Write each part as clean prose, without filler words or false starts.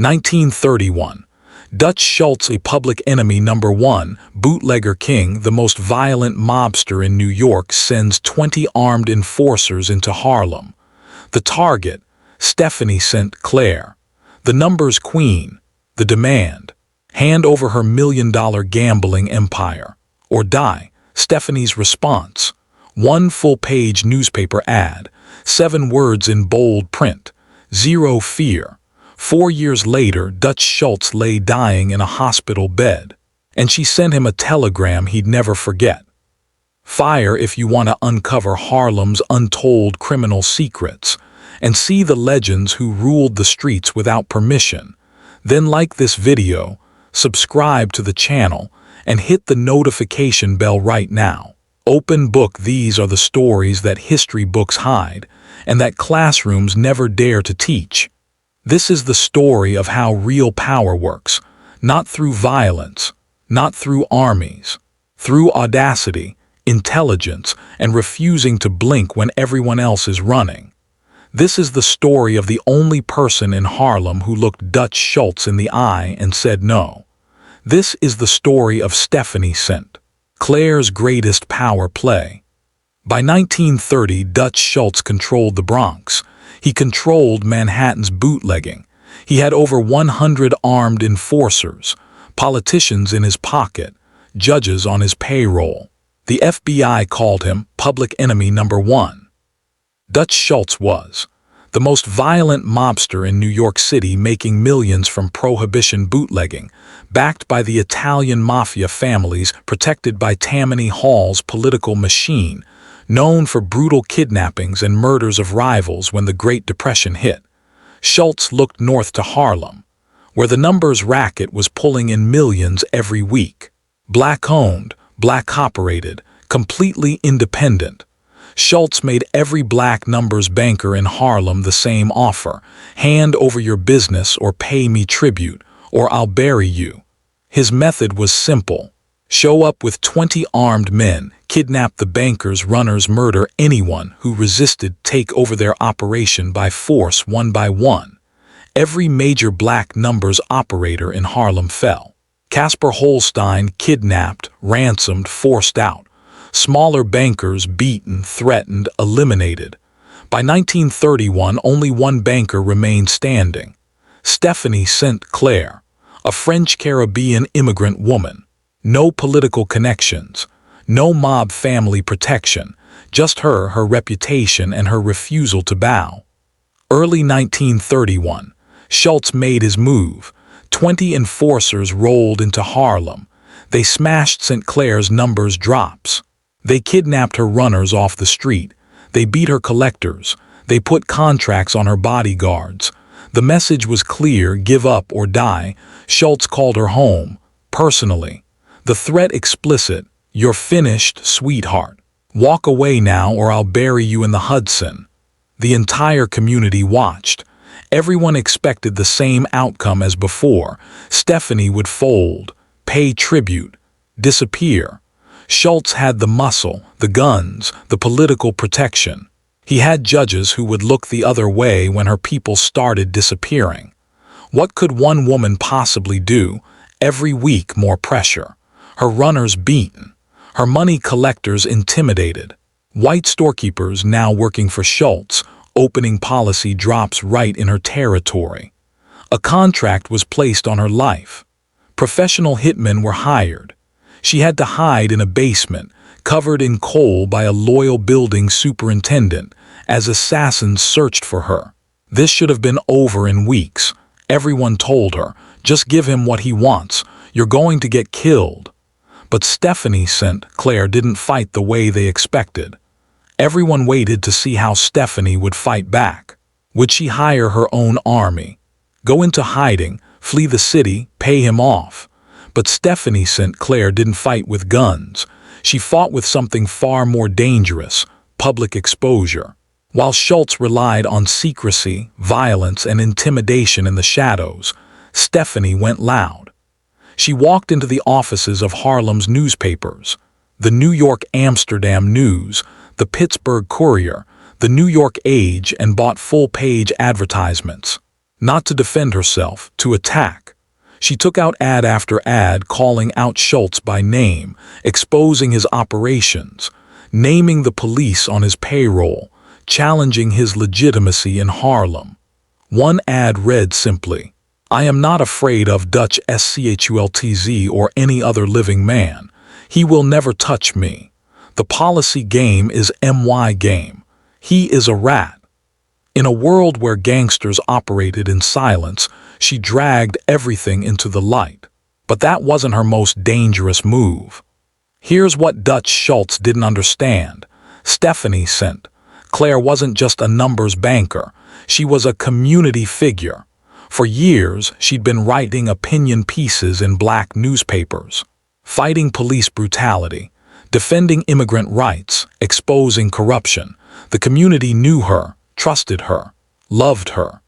1931. Dutch Schultz, a public enemy #1, bootlegger king, the most violent mobster in New York, sends 20 armed enforcers into Harlem. The target, Stephanie sent Clair. The numbers queen, the demand. Hand over her $1 million gambling empire. Or die. Stephanie's response. One full-page newspaper ad. 7 words in bold print. Zero fear. 4 years later, Dutch Schultz lay dying in a hospital bed, and she sent him a telegram he'd never forget. Fire if you want to uncover Harlem's untold criminal secrets and see the legends who ruled the streets without permission. Then like this video, subscribe to the channel, and hit the notification bell right now. Open book, these are the stories that history books hide and that classrooms never dare to teach. This is the story of how real power works, not through violence, not through armies, through audacity, intelligence, and refusing to blink when everyone else is running. This is the story of the only person in Harlem who looked Dutch Schultz in the eye and said no. This is the story of Stephanie Sent, Clair's greatest power play. By 1930, Dutch Schultz controlled the Bronx. He controlled Manhattan's bootlegging. He had over 100 armed enforcers, politicians in his pocket, judges on his payroll. The FBI called him public enemy #1. Dutch Schultz was the most violent mobster in New York City, making millions from prohibition bootlegging, backed by the Italian Mafia families, protected by Tammany Hall's political machine, known for brutal kidnappings and murders of rivals when the Great Depression hit. Schultz looked north to Harlem, where the numbers racket was pulling in millions every week. Black-owned, black-operated, completely independent. Schultz made every black numbers banker in Harlem the same offer: hand over your business or pay me tribute, or I'll bury you. His method was simple. Show up with 20 armed men, kidnap the bankers, runners, murder anyone who resisted, take over their operation by force one by one. Every major black numbers operator in Harlem fell. Casper Holstein kidnapped, ransomed, forced out. Smaller bankers beaten, threatened, eliminated. By 1931, only one banker remained standing. Stephanie Sent Clair, a French-Caribbean immigrant woman. No political connections, no mob family protection, just her reputation, and her refusal to bow. Early 1931, Schultz made his move. 20 enforcers rolled into Harlem. They smashed St. Clair's numbers drops. They kidnapped her runners off the street. They beat her collectors. They put contracts on her bodyguards. The message was clear: give up or die. Schultz called her home, personally. The threat explicit: you're finished, sweetheart. Walk away now or I'll bury you in the Hudson. The entire community watched. Everyone expected the same outcome as before. Stephanie would fold, pay tribute, disappear. Schultz had the muscle, the guns, the political protection. He had judges who would look the other way when her people started disappearing. What could one woman possibly do? Every week more pressure. Her runners beaten. Her money collectors intimidated. White storekeepers now working for Schultz, opening policy drops right in her territory. A contract was placed on her life. Professional hitmen were hired. She had to hide in a basement, covered in coal by a loyal building superintendent, as assassins searched for her. This should have been over in weeks. Everyone told her, just give him what he wants. You're going to get killed. But Stephanie Sent Clair didn't fight the way they expected. Everyone waited to see how Stephanie would fight back. Would she hire her own army? Go into hiding, flee the city, pay him off? But Stephanie Sent Clair didn't fight with guns. She fought with something far more dangerous: public exposure. While Schultz relied on secrecy, violence, and intimidation in the shadows, Stephanie went loud. She walked into the offices of Harlem's newspapers: the New York Amsterdam News, the Pittsburgh Courier, the New York Age, and bought full-page advertisements. Not to defend herself, to attack. She took out ad after ad calling out Schultz by name, exposing his operations, naming the police on his payroll, challenging his legitimacy in Harlem. One ad read simply, "I am not afraid of Dutch Schultz or any other living man. He will never touch me. The policy game is my game. He is a rat." In a world where gangsters operated in silence, she dragged everything into the light. But that wasn't her most dangerous move. Here's what Dutch Schultz didn't understand. Stephanie sent. Claire wasn't just a numbers banker. She was a community figure. For years, she'd been writing opinion pieces in black newspapers, fighting police brutality, defending immigrant rights, exposing corruption. The community knew her, trusted her, loved her.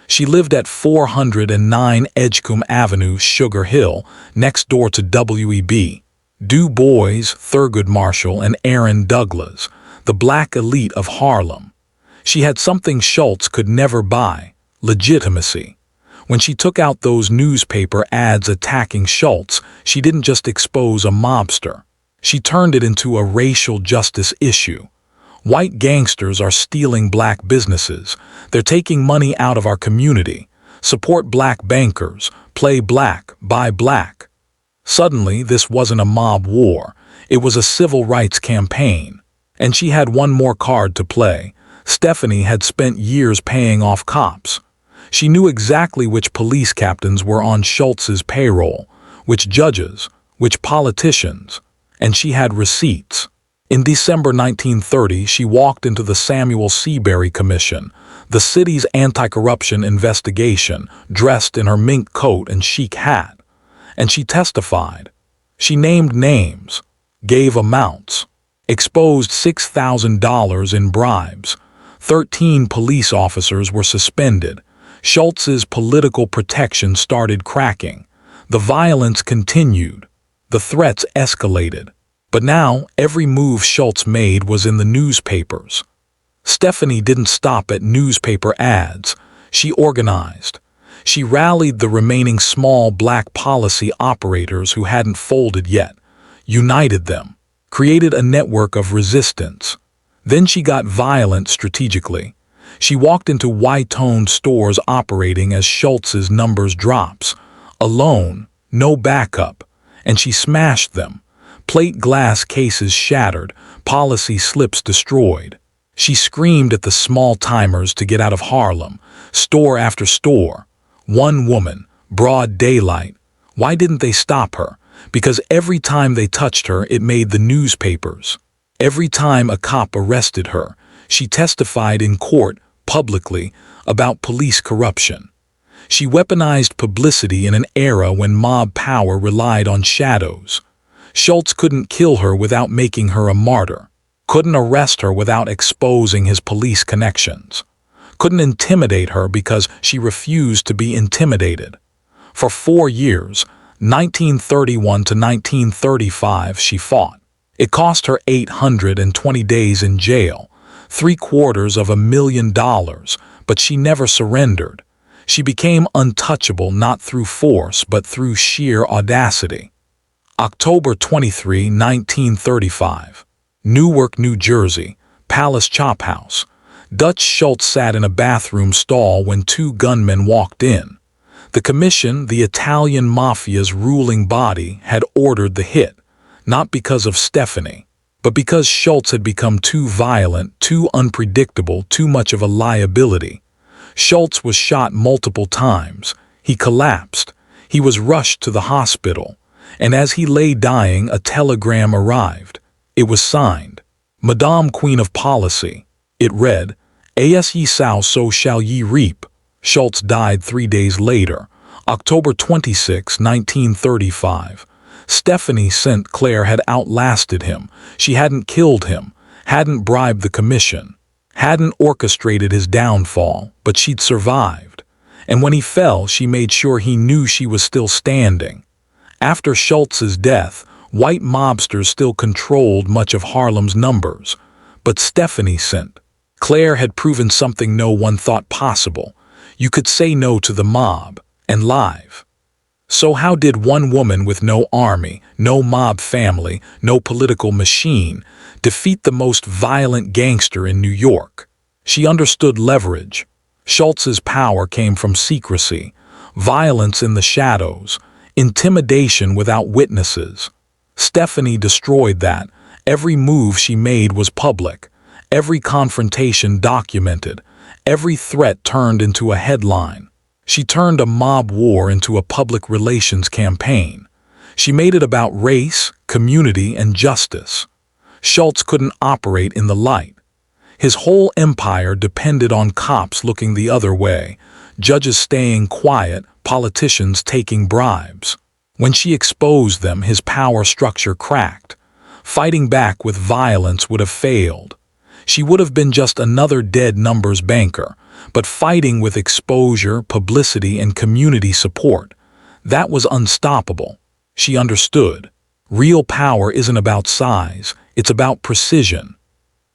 She lived at 409 Edgecombe Avenue, Sugar Hill, next door to W.E.B. Du Bois, Thurgood Marshall, and Aaron Douglas, the black elite of Harlem. She had something Schultz could never buy: legitimacy. When she took out those newspaper ads attacking Schultz, she didn't just expose a mobster. She turned it into a racial justice issue. White gangsters are stealing black businesses. They're taking money out of our community. Support black bankers. Play black. Buy black. Suddenly, this wasn't a mob war. It was a civil rights campaign. And she had one more card to play. Stephanie had spent years paying off cops. She knew exactly which police captains were on Schultz's payroll, which judges, which politicians, and she had receipts. In December 1930, she walked into the Samuel Seabury Commission, the city's anti-corruption investigation, dressed in her mink coat and chic hat. And she testified. She named names, gave amounts, exposed $6,000 in bribes. 13 police officers were suspended. Schultz's political protection started cracking. The violence continued. The threats escalated. But now, every move Schultz made was in the newspapers. Stephanie didn't stop at newspaper ads. She organized. She rallied the remaining small black policy operators who hadn't folded yet, united them, created a network of resistance. Then she got violent strategically. She walked into white-owned stores operating as Schultz's numbers drops, alone, no backup, and she smashed them. Plate glass cases shattered, policy slips destroyed. She screamed at the small-timers to get out of Harlem, store after store. One woman, broad daylight. Why didn't they stop her? Because every time they touched her, it made the newspapers. Every time a cop arrested her, she testified in court, publicly, about police corruption. She weaponized publicity in an era when mob power relied on shadows. Schultz couldn't kill her without making her a martyr, couldn't arrest her without exposing his police connections, couldn't intimidate her because she refused to be intimidated. For 4 years, 1931 to 1935, she fought. It cost her 820 days in jail, $750,000, but she never surrendered. She became untouchable not through force but through sheer audacity. October 23, 1935. Newark, New Jersey, Palace Chop House. Dutch Schultz sat in a bathroom stall when 2 gunmen walked in. The commission, the Italian Mafia's ruling body, had ordered the hit, not because of Stephanie, but because Schultz had become too violent, too unpredictable, too much of a liability. Schultz was shot multiple times. He collapsed. He was rushed to the hospital. And as he lay dying, a telegram arrived. It was signed, Madame Queen of Policy. It read, "As ye sow, so shall ye reap." Schultz died 3 days later, October 26, 1935. Stephanie sent Clair had outlasted him. She hadn't killed him, hadn't bribed the commission, hadn't orchestrated his downfall, but she'd survived. And when he fell, she made sure he knew she was still standing. After Schultz's death, white mobsters still controlled much of Harlem's numbers, but Stephanie sent. Clair had proven something no one thought possible. You could say no to the mob and live. So how did one woman with no army, no mob family, no political machine defeat the most violent gangster in New York? She understood leverage. Schultz's power came from secrecy, violence in the shadows, intimidation without witnesses. Stephanie destroyed that. Every move she made was public, every confrontation documented, every threat turned into a headline. She turned a mob war into a public relations campaign. She made it about race, community, and justice. Schultz couldn't operate in the light. His whole empire depended on cops looking the other way, judges staying quiet, politicians taking bribes. When she exposed them, his power structure cracked. Fighting back with violence would have failed. She would have been just another dead numbers banker, but fighting with exposure, publicity, and community support, that was unstoppable. She understood. Real power isn't about size, it's about precision.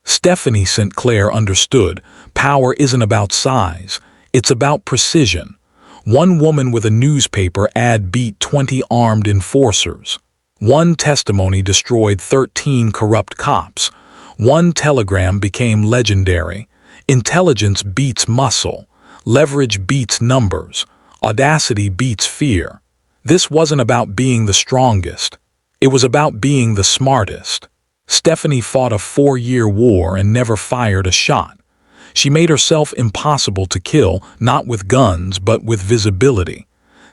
Stephanie St. Clair understood. Power isn't about size, it's about precision. One woman with a newspaper ad beat 20 armed enforcers. One testimony destroyed 13 corrupt cops. One telegram became legendary. Intelligence beats muscle. Leverage beats numbers. Audacity beats fear. This wasn't about being the strongest. It was about being the smartest. Stephanie fought a 4-year war and never fired a shot. She made herself impossible to kill, not with guns, but with visibility.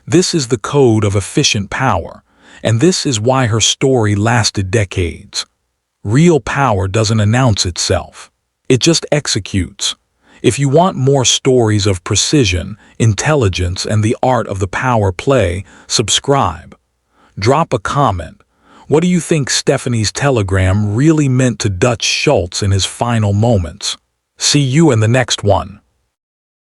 This is the code of efficient power, and this is why her story lasted decades. Real power doesn't announce itself. It just executes. If you want more stories of precision, intelligence, and the art of the power play, subscribe. Drop a comment. What do you think Stephanie's telegram really meant to Dutch Schultz in his final moments? See you in the next one.